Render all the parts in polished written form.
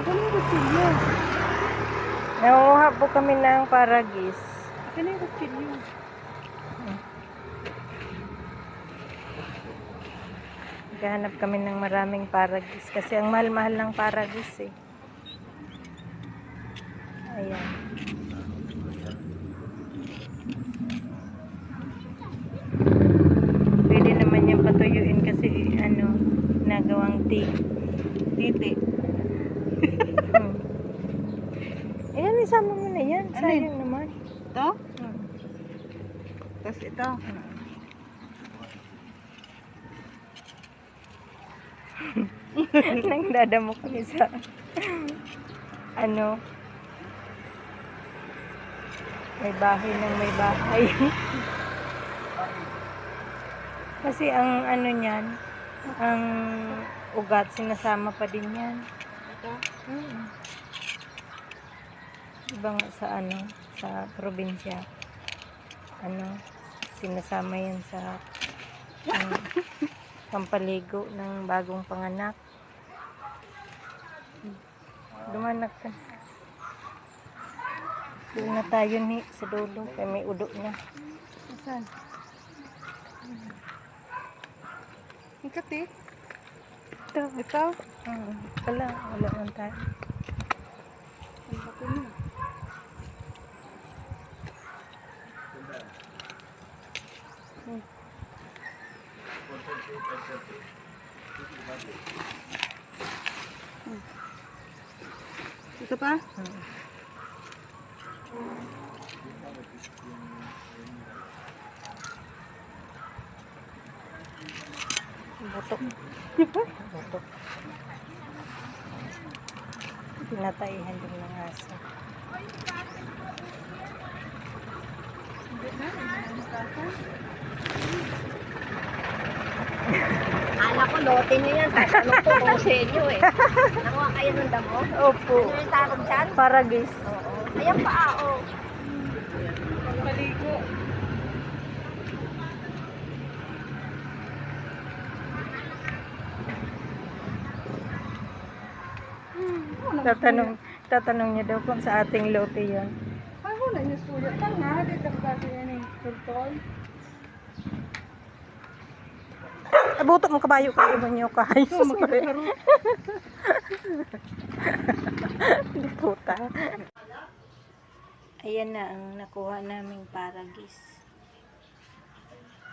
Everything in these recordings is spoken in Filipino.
Ano yung kutsilyo? Nanguha po kami ng paragis. Ano yung kutsilyo? Naghahanap kami ng maraming paragis. Kasi ang mahal-mahal ng paragis eh. Ayan. Pwede naman yung patuyuin kasi ano, nagawang tea. Titi. Ayan, isama mo na yan. Ano Sayang naman. Ito? Tapos ito. Nang dadamo kami sa ano, may bahay ng may bahay. Kasi ang ano niyan, ang ugat sinasama pa din yan. Ito? Iba nga sa ano, sa probinsya. Ano, sinasama yan sa pampaligo ng bagong panganak. Dumanak ka. Doon na tayo ni sa dulo, kaya may udo na. Saan? Ikat eh. Ito. Ito? Wala man tayo. Ang laki niya. Ito pa? Butok. Butok. Pinataihan din ng aso. Ala ko, lote nyo yan. Tapos ano po, konselyo eh. Nakuha kayo ng damo? Opo. Ano yung tawag dyan? Paragis. Oo. Ayan pa, oo. Paligo. Tatanong niya daw kung sa ating lote yan. Ay, wala niya suya. Tanga, dito ka kasi yan yung turtol. Butok mo kabayo ka, iba niyo ka. Ito, makikaro. Puta. Ayan na ang nakuha naming paragis.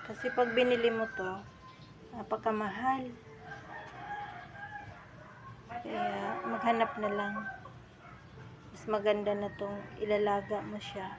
Kasi pag binili mo to, napakamahal. Kaya maghanap na lang. Mas maganda na tong ilalaga mo siya.